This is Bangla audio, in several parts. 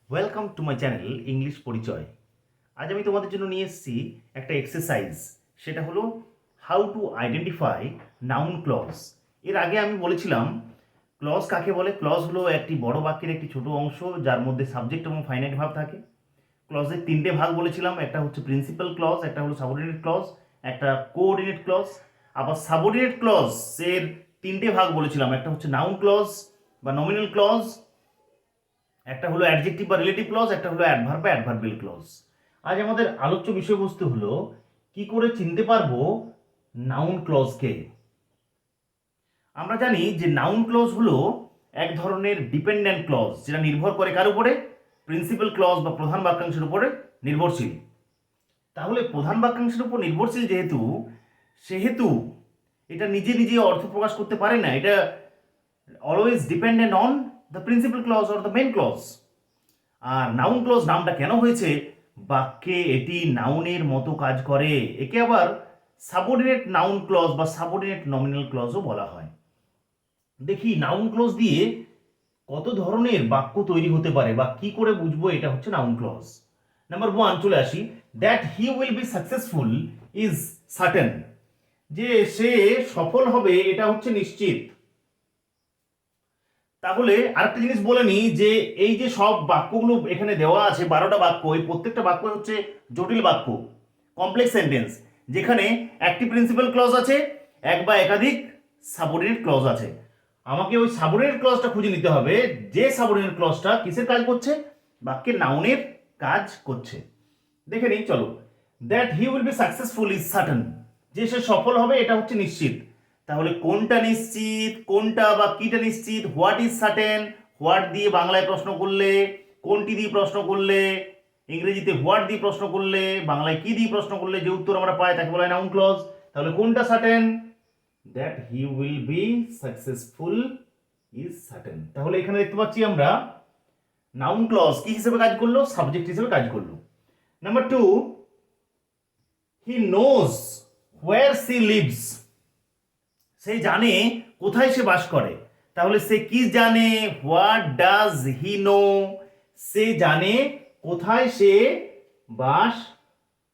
Welcome to my channel English পরিচয়। আজ আমি তোমাদের জন্য নিয়ে এসেছি একটা এক্সারসাইজ, সেটা হলো how to identify noun clause. এর আগে আমি বলেছিলাম ক্লজ কাকে বলে। ক্লজ হলো একটি বড় বাক্যের একটি ছোট অংশ যার মধ্যে সাবজেক্ট এবং ফাইনাইট ভার্ব থাকে। ক্লজের তিনটে ভাগ বলেছিলাম, একটা হচ্ছে প্রিন্সিপাল ক্লজ, একটা হলো সাবঅর্ডিনেট ক্লজ, একটা কোঅর্ডিনেট ক্লজ। আবার সাবঅর্ডিনেট ক্লজ এর তিনটে ভাগ বলেছিলাম, একটা হচ্ছে নাউন ক্লজ বা নমিনাল ক্লজ, একটা হলো অ্যাডজেক্টিভ বা রিলেটিভ ক্লজ, একটা হলো অ্যাডভার্ব বা অ্যাডভার্বিয়াল ক্লজ। আজ আমাদের আলোচ্য বিষয়বস্তু হলো কি করে চিনতে পারবো নাউন ক্লজকে। আমরা জানি যে নাউন ক্লজ হলো এক ধরনের ডিপেন্ডেন্ট ক্লজ, যেটা নির্ভর করে কার উপরে? প্রিন্সিপাল ক্লজ বা প্রধান বাক্যাংশের উপরে নির্ভরশীল। তাহলে প্রধান বাক্যাংশের উপর নির্ভরশীল সেহেতু এটা নিজে নিজে অর্থ প্রকাশ করতে পারে না। এটা always dependent on the principal clause or the main clause. আর নাউন ক্লজ নামটা কেন হয়েছে? বাক্যে এটি নাউনের মতো কাজ করে। একে আবার সাবঅর্ডিনেট নাউন ক্লজ বা সাবঅর্ডিনেট নমিনাল ক্লজও বলা হয়। দেখি নাউন ক্লজ দিয়ে কত ধরনের বাক্য তৈরি হতে পারে বা কি করে বুঝবো এটা হচ্ছে নাউন ক্লজ। নাম্বার 1 চলে আসি। That he will be successful is certain. যে সে সফল হবে এটা হচ্ছে নিশ্চিত। তাহলে আরেকটা জিনিস বলে নিই যে এই যে সব বাক্যগুলো এখানে দেওয়া আছে 12টা বাক্য, এই প্রত্যেকটা বাক্য হচ্ছে জটিল বাক্য, কমপ্লেক্স সেন্টেন্স, যেখানে একটি প্রিন্সিপাল ক্লজ আছে, এক বা একাধিক সাবঅর্ডিনেট ক্লজ আছে। আমাকে ওই সাবঅর্ডিনেট ক্লজটা খুঁজে নিতে হবে, যে সাবঅর্ডিনেট ক্লজটা কিসের কাজ করছে? বাক্যের নাউনের কাজ করছে। দেখে নিই চলো। That he will be successful is certain. যে সে সফল হবে এটা হচ্ছে নিশ্চিত। তাহলে কোনটা নিশ্চিত, কোনটা বা কিটা নিশ্চিত? What is certain. হোয়াট দিয়ে বাংলায় প্রশ্ন করলে, কোনটি দিয়ে প্রশ্ন করলে, ইংরেজিতে হোয়াট দিয়ে প্রশ্ন করলে, বাংলায় কি দিয়ে প্রশ্ন করলে যে উত্তর আমরা পাই তাকে বলা হয় নাউন ক্লজ। তাহলে কোনটা certain? That he will be successful is certain. তাহলে এখানে দেখতে পাচ্ছি আমরা নাউন ক্লজ কি হিসেবে কাজ করলো? সাবজেক্ট হিসেবে কাজ করলো। Number 2, he knows where she lives. সে জানে কোথায় সে বাস করে। তাহলে সে কি জানে? What does he know. সে জানে কোথায় সে বাস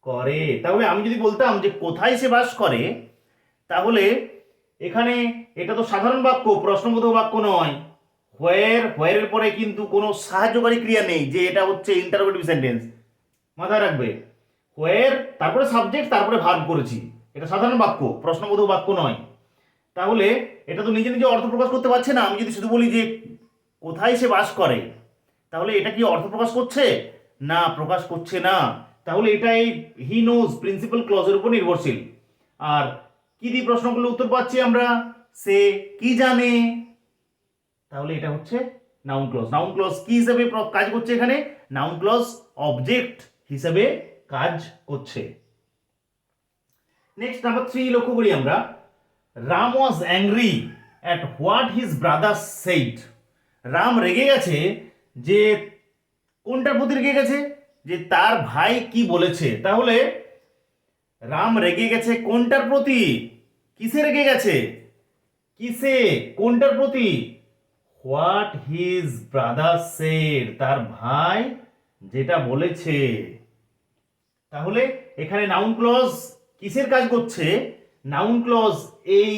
করে। তাহলে আমি যদি বলতাম যে কোথায় সে বাস করে, তাহলে এখানে এটা তো সাধারণ বাক্য, প্রশ্নবোধক বাক্য নয়। হোয়ারের পরে কিন্তু কোনো সাহায্যকারী ক্রিয়া নেই যে এটা হচ্ছে ইন্টারোগেটিভ সেন্টেন্স। মাথায় রাখবে, হোয়ার তারপরে সাবজেক্ট তারপরে ভার্ব করেছি। এটা সাধারণ বাক্য, প্রশ্নবোধক বাক্য নয়। তাহলে এটা তো নিজে নিজে অর্থ প্রকাশ করতে পারছে না। আমি যদি শুধু বলি যে কোথায় সে বাস করে, তাহলে এটা কি অর্থ প্রকাশ করছে? না, প্রকাশ করছে না। তাহলে এটা এই হি নোজ প্রিন্সিপাল ক্লজের উপর নির্ভরশীল। আর কি দিয়ে প্রশ্ন করলে উত্তর পাচ্ছি আমরা? সে কি জানে। তাহলে এটা হচ্ছে নাউন ক্লজ। নাউন ক্লজ কি হিসেবে কাজ করছে এখানে? নাউন ক্লজ অবজেক্ট হিসেবে কাজ করছে। নেক্সট নাম্বার 3 লক্ষ্য করি আমরা। Ram was angry at what his brother said. Ram রেগে গেছে যে কোনটার প্রতি রেগে গেছে? যে তার ভাই কি বলেছে। তাহলে রাম রেগে গেছে কোনটার প্রতি? কিসে রেগে গেছে? কিসে, কোনটার প্রতি? হোয়াট হিজ ব্রাদার সেড, তার ভাই যেটা বলেছে। তাহলে এখানে নাউন ক্লজ কিসের কাজ করছে? নাউন ক্লজ এই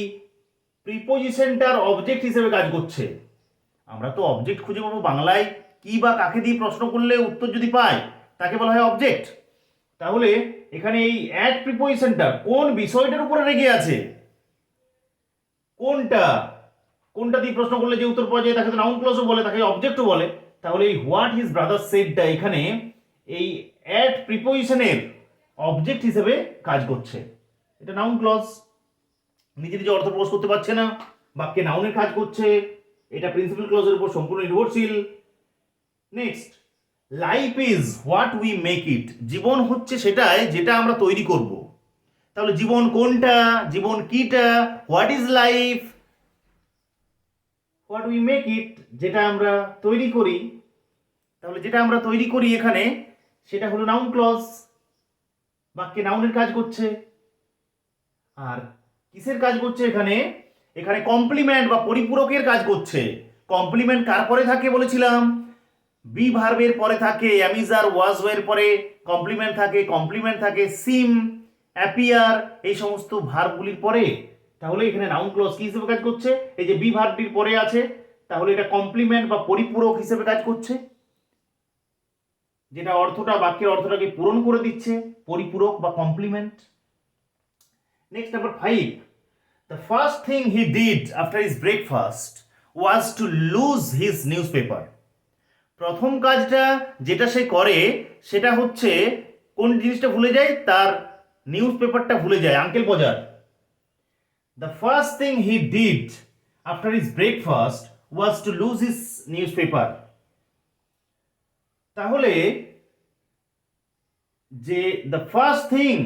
প্রিপোজিশনটার অবজেক্ট হিসেবে কাজ করছে। আমরা তো অবজেক্ট খুঁজে পাবো বাংলায় কি বা কাকে দিয়ে প্রশ্ন করলে উত্তর যদি পাই তাকে বলা হয় অবজেক্ট। তাহলে এখানে এই অ্যাট প্রিপোজিশনটা কোন বিষয়টার উপরে রেগে আছে? কোনটা, কোনটা দিয়ে প্রশ্ন করলে যে উত্তর পাওয়া যায় তাকে তো নাউন ক্লজও বলে, তাকে অবজেক্টও বলে। তাহলে এই হোয়াট হিজ ব্রাদার সেডটা এখানে এই অ্যাট প্রিপোজিশনের অবজেক্ট হিসেবে কাজ করছে। এটা নাউন ক্লজ, নিজে নিজে অর্থ প্রকাশ করতে পারছে না, বাক্যে নাউনের কাজ করছে। এটা প্রিন্সিপাল ক্লজের উপর সম্পূর্ণ নির্ভরশীল। Next, life is what we make it. জীবন হচ্ছে সেটাই যেটা আমরা তৈরি করব। তাহলে জীবন কোনটা, জীবন কিটা? What is life, what we make ইট, যেটা আমরা তৈরি করি। তাহলে যেটা আমরা তৈরি করি এখানে সেটা হলো নাউন ক্লজ, বাক্যে নাউনের কাজ করছে। আর কিসের কাজ করছে এখানে? এখানে কমপ্লিমেন্ট বা পরিপূরকের কাজ করছে। কমপ্লিমেন্ট কার পরে থাকে বলেছিলাম? বি ভার্বের পরে থাকে অ্যামিজার, ওয়াজ এর পরে কমপ্লিমেন্ট থাকে সিম, অ্যাপিয়ার, এই সমস্ত ভার্বগুলির পরে, তাহলে এখানে নাউন ক্লজ কি হিসেবে কাজ করছে? এই যে বি ভার্বটির পরে আছে, তাহলে এটা কমপ্লিমেন্ট বা পরিপূরক হিসেবে কাজ করছে, যেটা অর্থটা বাক্যের অর্থটাকে পূরণ করে দিচ্ছে, পরিপূরক বা complement. Next number 5, the first thing he did after his breakfast was to lose his newspaper. প্রথম কাজটা যেটা সে করে সেটা হচ্ছে কোন জিনিসটা ভুলে যায়? তার নিউজ পেপারটা ভুলে যায়। আঙ্কেল বাজার, the first thing he did after his breakfast was to lose his newspaper. তাহলে যে the first thing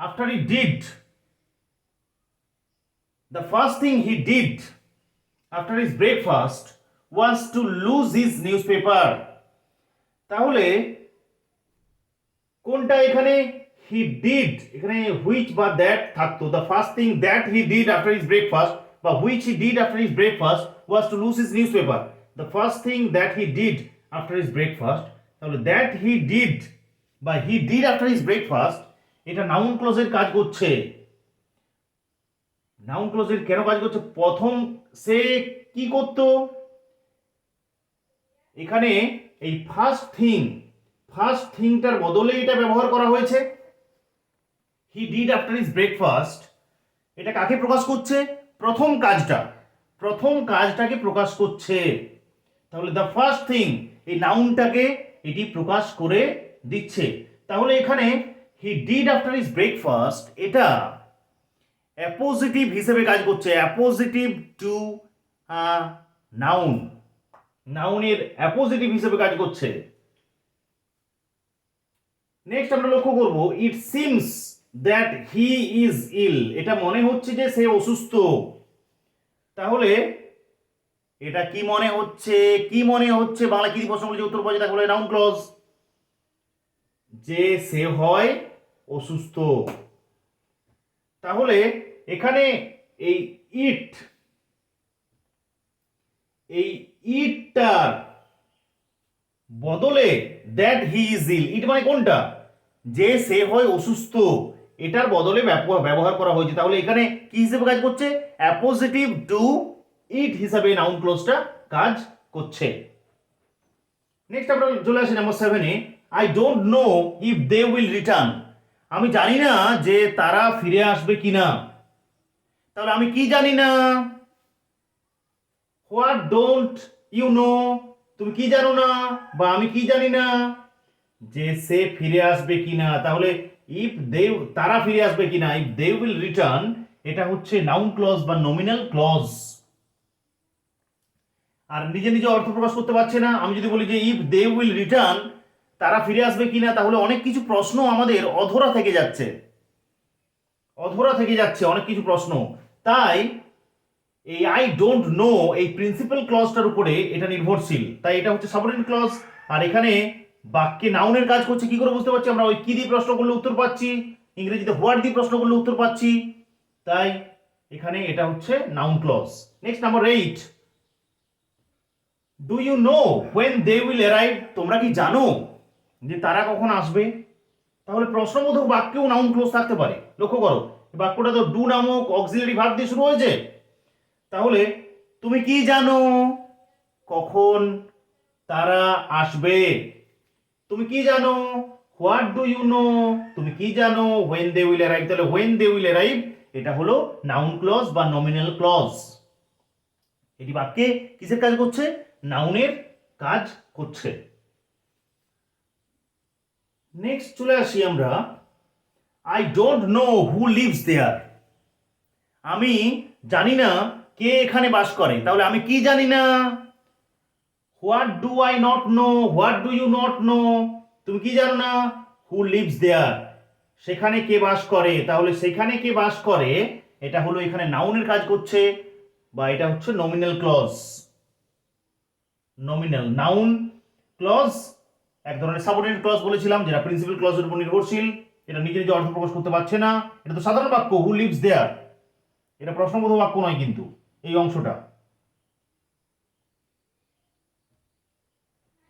after he did, the first thing he did after his breakfast was to lose his newspaper. তাহলে কোনটা এখানে? he did, এখানে which বা that থাকতো। the first thing that he did after his breakfast বা which he did after his breakfast was to lose his newspaper. the first thing that he did after his breakfast, তাহলে that he did বা he did after his breakfast, এটা নাউন ক্লজের কাজ করছে। নাউন ক্লজের কেন কাজ করছে? প্রথম সে কি করত? এখানে এই ফার্স্ট থিংটার বদলে এটা ব্যবহার করা হয়েছে। He did after his breakfast, এটা কাকে প্রকাশ করছে? প্রথম কাজটাকে প্রকাশ করছে। তাহলে দ্য ফার্স্ট থিং, এই নাউনটাকে এটি প্রকাশ করে দিচ্ছে। তাহলে এখানে he did after his breakfast, এটা অ্যাপোজিটিভ হিসেবে কাজ করছে। অ্যাপোজিটিভ টু নাউনের অ্যাপোজিটিভ হিসেবে কাজ করছে। নেক্সট আমরা লক্ষ্য করব, it seems that he is ill, এটা মনে হচ্ছে যে সে অসুস্থ। তাহলে এটা কি মনে হচ্ছে? বাংলা কি প্রশ্ন বলছে, উত্তর পাওয়া যায়, তাহলে নাউন ক্লজ, যে সে হয় অসুস্থ। তাহলে এখানে এই ইটটার বদলে দ্যাট হি ইজ ইল, ইট মানে কোনটা? যে সে হয় অসুস্থ, এটার বদলে ব্যবহার করা হয়েছে। তাহলে এখানে কি হিসেবে কাজ করছে? অ্যাপোজিটিভ টু ইট হিসাবে নাউন ক্লজটা কাজ করছে। নেক্সট আমরা চলে আসি নাম্বার 7-এ, I don't know if they will return, আমি জানি না যে তারা ফিরে আসবে কিনা। তাহলে আমি কি জানি না? হোয়াট ডোন্ট ইউ নো, তুমি কি জানো না, বা আমি কি জানি না যে সে ফিরে আসবে কিনা। তাহলে ইফ দে, তারা ফিরে আসবে কিনা, ইফ দে উইল রিটার্ন, এটা হচ্ছে নাউন ক্লজ বা নমিনাল ক্লজ। আর নিজে অর্থ প্রকাশ করতে পারছে না। আমি যদি বলি যে ইফ দে উইল রিটার্ন, তারা ফিরে আসবে কিনা, তাহলে অনেক কিছু প্রশ্ন আমাদের অধরা থেকে যাচ্ছে, অনেক কিছু প্রশ্ন। তাই এই আই ডোন্ট নো, এই প্রিন্সিপাল ক্লজটার উপরে এটা নির্ভরশীল, তাই এটা হচ্ছে সাবঅর্ডিনেট ক্লজ। আর এখানে বাক্যে নাউনের কাজ করছে, কি করে বুঝতে পারছি আমরা? ওই কি দিয়ে প্রশ্ন করলে উত্তর পাচ্ছি, ইংরেজিতে হোয়াট দিয়ে প্রশ্ন করলে উত্তর পাচ্ছি, তাই এখানে এটা হচ্ছে noun clause. Next number 8, do you know when they will arrive, তোমরা কি জানো যে তারা কখন আসবে? তাহলে প্রশ্নবোধক বাক্যেও নাউন ক্লজ থাকতে পারে। লক্ষ্য করো, বাক্যটা তো ডু নামক অক্সিলারি ভার্ব দিয়ে শুরু হয়েছে। তাহলে তুমি কি জানো কখন তারা আসবে? তুমি কি জানো? হোয়াট ডু ইউ নো, তুমি কি জানো? হোয়েন দে উইল অ্যারাইভ, তাহলে হোয়েন দে উইল অ্যারাইভ এটা হলো নাউন ক্লজ বা নমিনাল ক্লজ। এটি বাক্যে কিসের কাজ করছে? নাউনের কাজ করছে। নেক্সট চলে আসি আমরা, I don't know who lives there, আমি জানি না কে এখানে বাস করে। তাহলে আমি কি জানি না? What do I not know, what do you not know, তুমি কি জানো না? হু লিভস দেয়ার, সেখানে কে বাস করে। তাহলে সেখানে কে বাস করে এটা হলো এখানে নাউনের কাজ করছে, বা এটা হচ্ছে nominal clause. Nominal noun clause এক ধরনের সাবঅর্ডিনেট ক্লজ বলেছিলাম, যেটা প্রিন্সিপাল ক্লজের উপর নির্ভরশীল। এটা নিজে অর্থ প্রকাশ করতে পারছে না। এটা তো সাধারণ বাক্য, হু লিভস দেয়ার, এটা প্রশ্নবোধক বাক্য নয় কিন্তু এই অংশটা।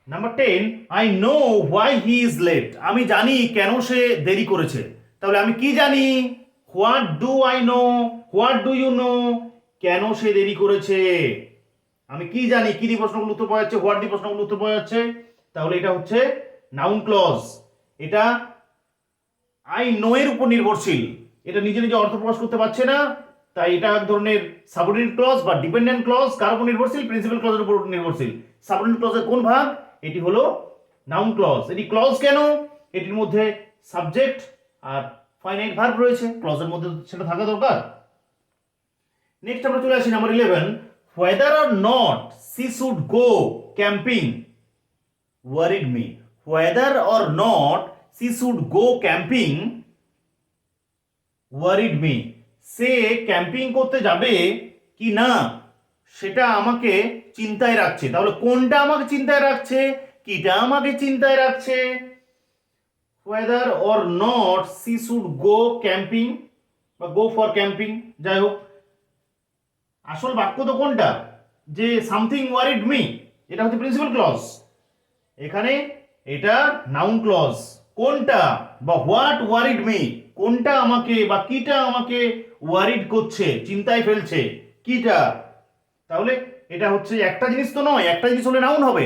Number 10, I know why he is late. আমি জানি কেন সে দেরি করেছে। তাহলে আমি কি জানি? What do I know, what do you know, কেন সে দেরি করেছে। আমি কি জানি, কি দিয়ে প্রশ্নগুলো উত্তর পাওয়া যাচ্ছে, হোয়াট দিয়ে প্রশ্নগুলো উত্তর পাওয়া যাচ্ছে। তাহলে এটা হচ্ছে নাউন ক্লজ। এটা আই নো এর উপর নির্ভরশীল, এটা নিজে নিজে অর্থ প্রকাশ করতে পারছে না, তাই এটা এক ধরনের সাবঅর্ডিনেট ক্লজ বা ডিপেন্ডেন্ট ক্লজ। কার উপর নির্ভরশীল? প্রিন্সিপাল ক্লজের উপর নির্ভরশীল। সাবঅর্ডিনেট ক্লজের কোন ভাগ? এটি হলো নাউন ক্লজ। এটি ক্লজ কেন? এটির মধ্যে সাবজেক্ট আর ফাইনাইট ভার্ব রয়েছে, ক্লজের মধ্যে সেটা থাকা দরকার। নেক্সট আমরা চলে আসি number 11, whether or not she should go camping worried me. Whether or not she should go camping worried me. Say camping করতে যাবে কি না সেটা আমাকে চিন্তায় রাখছে। তাহলে কোনটা আমাকে চিন্তায় রাখছে, কিটা আমাকে চিন্তায় রাখছে? whether or not she should go camping বা go for camping, যাই হোক আসল বাক্য তো কোনটা? যে সামথিং ওয়ারিড মি, এটা হচ্ছে প্রিন্সিপাল ক্লজ। এখানে এটা নাউন ক্লজ। কোনটা বা হোয়াট ওয়ারিড মি, কোনটা আমাকে বা কিটা আমাকে ওয়ারিড করছে, চিন্তায় ফেলছে, কিটা? তাহলে এটা হচ্ছে একটা জিনিস তো নয়, একটা জিনিস হলে নাউন হবে,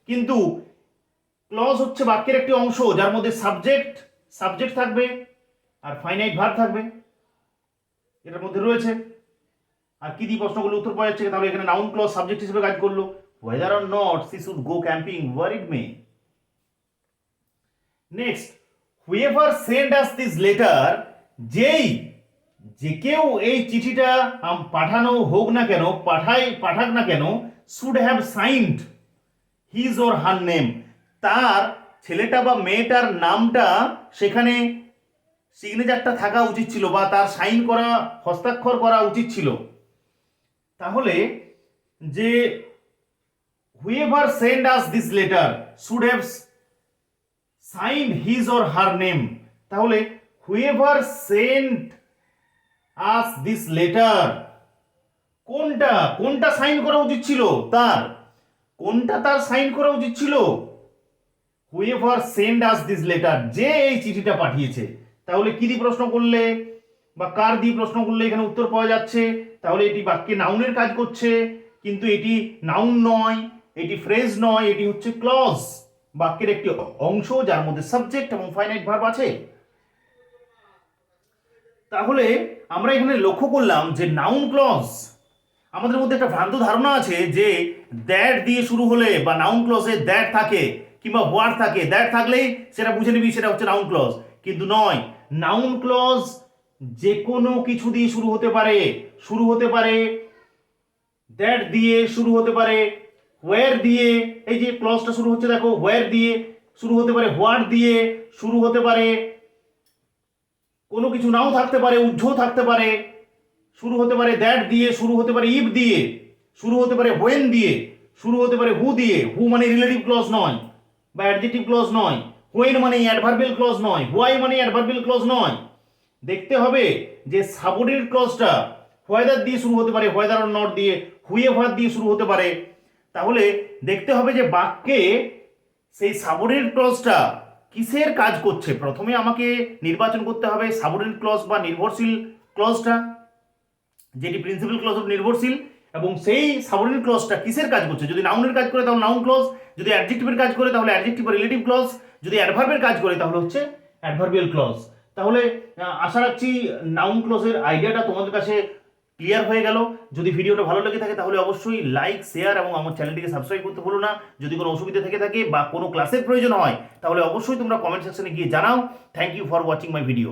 কিন্তু ক্লজ হচ্ছে বাক্যের একটি অংশ যার মধ্যে সাবজেক্ট থাকবে আর ফাইনাইট ভার্ব থাকবে, এটার মধ্যে রয়েছে। আর কি দিয়ে প্রশ্নগুলো উত্তর পাওয়া যাচ্ছে? তাহলে এখানে নাউন ক্লজ সাবজেক্ট হিসেবে কাজ করলো। whether or not she should go camping worried me. Next, whoever sent us this letter, যে কেউ এই চিঠিটা পাঠানো হোক না কেন, পাঠাক না কেন, should have signed his or her name, তার ছেলেটা বা মেয়েটার নামটা সেখানে সিগনেচারটা থাকা উচিত ছিল বা তার সাইন করা, হস্তাক্ষর করা উচিত ছিল। তাহলে যে whoever sent us this letter should have signed his or her name, তাহলে whoever sent us this letter, কোনটা সাইন করা উচিত ছিল তার? কোনটা তার সাইন করা উচিত ছিল? whoever sent us this letter, যে এই চিঠিটা পাঠিয়েছে। তাহলে কি দিয়ে প্রশ্ন করলে বা কার দিয়ে প্রশ্ন করলে এখানে উত্তর পাওয়া যাচ্ছে? তাহলে এটি বাক্যে নাউনের কাজ করছে, কিন্তু এটি নাউন নয়, এটি ফ্রেজ নয়, এটি হচ্ছে ক্লজ, বাক্যের একটি অংশ যার মধ্যে সাবজেক্ট এবং ফাইনাইট ভার্ব আছে। তাহলে আমরা এখানে লক্ষ্য করলাম যে নাউন ক্লজ, আমাদের মধ্যে একটা ভ্রান্ত ধারণা আছে যে দ্যাট দিয়ে শুরু হলে বা নাউন ক্লজে দ্যাট থাকে কিংবা হোয়াট থাকে, দ্যাট থাকলেই সেটা বুঝে নিবি সেটা হচ্ছে নাউন ক্লজ, কিন্তু নয়। নাউন ক্লজ যে কোনো কিছু দিয়ে শুরু হতে পারে দ্যাট দিয়ে, শুরু হতে পারে হোয়ার দিয়ে, এই যে ক্লজটা শুরু হচ্ছে দেখো হোয়ার দিয়ে, শুরু হতে পারে হোয়াট দিয়ে, শুরু হতে পারে কোনো কিছু নাও থাকতে পারে, উজ্জ্ব থাকতে পারে, শুরু হতে পারে দ্যাট দিয়ে, শুরু হতে পারে ইফ দিয়ে, শুরু হতে পারে হোয়েন দিয়ে, শুরু হতে পারে হু দিয়ে। হু মানে রিলেটিভ ক্লজ নয় বা অ্যাডজেক্টিভ ক্লজ নয়, হোয়েন মানে অ্যাডভার্বিয়াল ক্লজ নয়, হোয়াই মানে অ্যাডভার্বিয়াল ক্লজ নয়। দেখতে হবে যে সাবঅর্ডিনেট ক্লজটা whether দিয়ে শুরু হতে পারে, whether or not দিয়ে, whoever দিয়ে শুরু হতে পারে। তাহলে দেখতে হবে যে বাক্যে সেই সাবঅর্ডিনেট ক্লজটা কিসের কাজ করছে। প্রথমে আমাকে নির্বাচন করতে হবে সাবঅর্ডিনেট ক্লজ বা নির্ভরশীল ক্লজটা, যেটি প্রিন্সিপাল ক্লজ উপর নির্ভরশীল, এবং সেই সাবঅর্ডিনেট ক্লজটা কিসের কাজ করছে। যদি নাউনের কাজ করে তাহলে নাউন ক্লজ, যদি অ্যাডজেক্টিভের কাজ করে তাহলে অ্যাডজেক্টিভ বা রিলেটিভ ক্লজ, যদি অ্যাডভার্বের কাজ করে তাহলে হচ্ছে অ্যাডভার্বিয়াল ক্লজ। তাহলে আশা রাখছি নাউন ক্লজের আইডিয়াটা তোমাদের কাছে ক্লিয়ার হয়ে গেল। যদি ভিডিওটা ভালো লেগে থাকে তাহলে অবশ্যই লাইক, শেয়ার এবং আমার চ্যানেলটিকে সাবস্ক্রাইব করতে ভুলো না। যদি কোনো অসুবিধা থেকে থাকে বা কোনো ক্লাসের প্রয়োজন হয় তাহলে অবশ্যই তোমরা কমেন্ট সেকশনে গিয়ে জানাও। Thank you for watching my video.